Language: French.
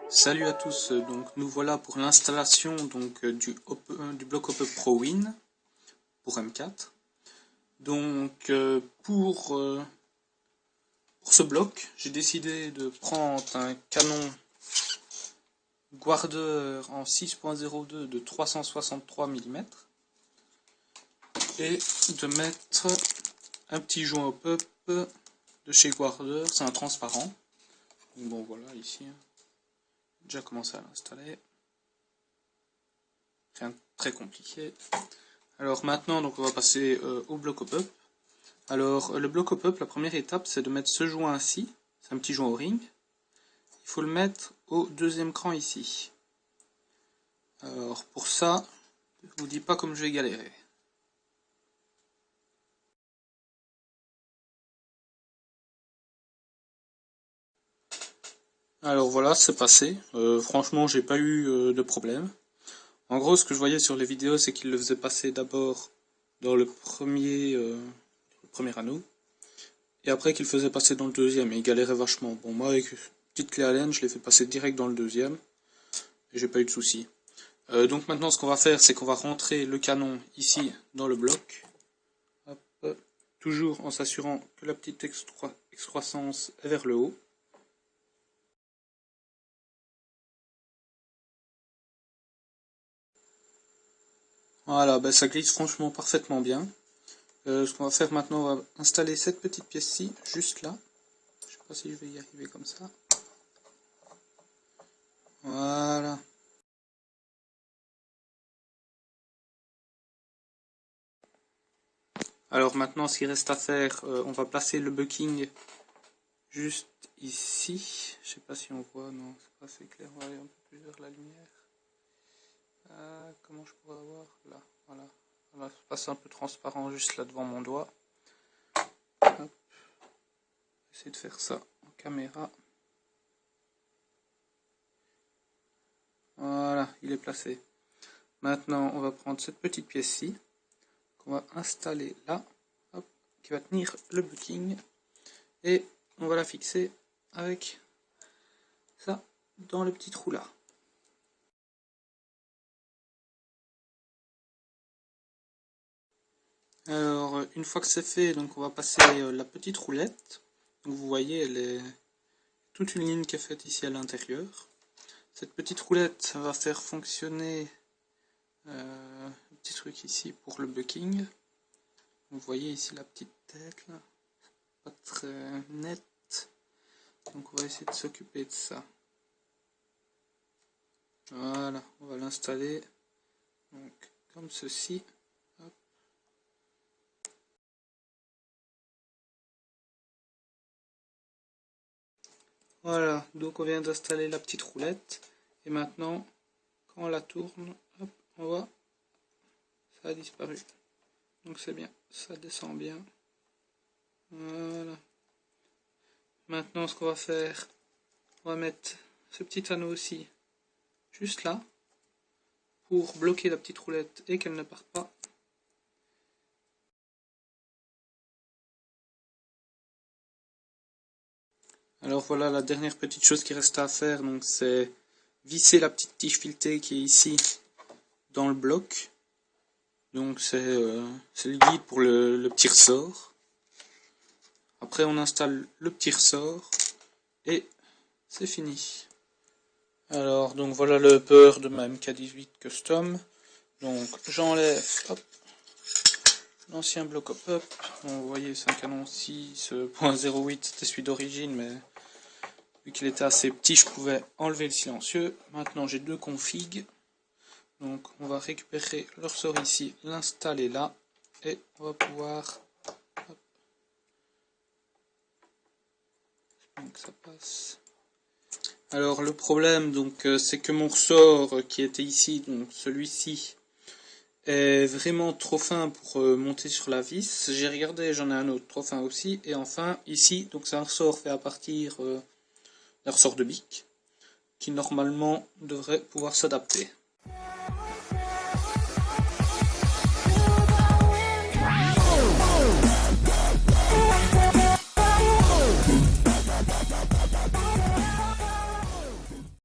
Salut à tous, donc nous voilà pour l'installation du bloc OPUP ProWin pour M4. Donc pour ce bloc, j'ai décidé de prendre un canon Guarder en 6.02 de 363 mm et de mettre un petit joint OPUP de chez Guarder, c'est un transparent. Donc bon voilà ici. Déjà commencé à l'installer, rien de très compliqué. Alors maintenant donc on va passer au bloc OPUP. Alors le bloc OPUP, la première étape c'est de mettre ce joint-ci, c'est un petit joint O-ring. Il faut le mettre au deuxième cran ici. Alors pour ça, je vous dis pas comme je vais galérer. Alors voilà, c'est passé. Franchement, j'ai pas eu de problème. En gros, ce que je voyais sur les vidéos, c'est qu'il le faisait passer d'abord dans le premier anneau, et après qu'il faisait passer dans le deuxième, et il galérait vachement. Bon, moi, avec une petite clé Allen, je l'ai fait passer direct dans le deuxième, et j'ai pas eu de soucis. Donc maintenant, ce qu'on va faire, c'est qu'on va rentrer le canon ici dans le bloc. Hop, toujours en s'assurant que la petite excroissance est vers le haut. Voilà, ben ça glisse franchement parfaitement bien. Ce qu'on va faire maintenant, on va installer cette petite pièce-ci, juste là. Je sais pas si je vais y arriver comme ça. Voilà. Alors maintenant, ce qu'il reste à faire, on va placer le bucking juste ici. Je sais pas si on voit, non, c'est pas assez clair. On va aller un peu plus vers la lumière. Comment je pourrais avoir là, voilà. On va passer un peu transparent juste là devant mon doigt. Hop. Essayer de faire ça en caméra. Voilà, il est placé. Maintenant, on va prendre cette petite pièce-ci qu'on va installer là, hop, qui va tenir le bucking, et on va la fixer avec ça dans le petit trou là. Alors, une fois que c'est fait, donc on va passer la petite roulette. Donc, vous voyez, elle est toute une ligne qui est faite ici à l'intérieur. Cette petite roulette va faire fonctionner un petit truc ici pour le bucking. Vous voyez ici la petite tête là, pas très nette. Donc on va essayer de s'occuper de ça. Voilà, on va l'installer donc comme ceci. Hop. Voilà, donc on vient d'installer la petite roulette. Et maintenant, quand on la tourne, hop, on voit, ça a disparu. Donc c'est bien, ça descend bien. Voilà. Maintenant, ce qu'on va faire, on va mettre ce petit anneau aussi, juste là, pour bloquer la petite roulette et qu'elle ne parte pas. Alors voilà, la dernière petite chose qui reste à faire, donc c'est visser la petite tige filetée qui est ici dans le bloc. Donc c'est le guide pour le petit ressort. Après on installe le petit ressort et c'est fini. Alors donc voilà le upper de ma MK18 Custom. Donc j'enlève l'ancien bloc OPUP. Bon, vous voyez c'est un canon 6.08, c'était celui d'origine, mais vu qu'il était assez petit, je pouvais enlever le silencieux. Maintenant j'ai deux configs. Donc on va récupérer le ressort ici, l'installer là, et on va pouvoir... Hop, que ça passe. Alors le problème donc c'est que mon ressort qui était ici, donc celui-ci, est vraiment trop fin pour monter sur la vis. J'ai regardé, j'en ai un autre trop fin aussi. Et enfin ici, donc c'est un ressort fait à partir d'un ressort de bic qui normalement devrait pouvoir s'adapter.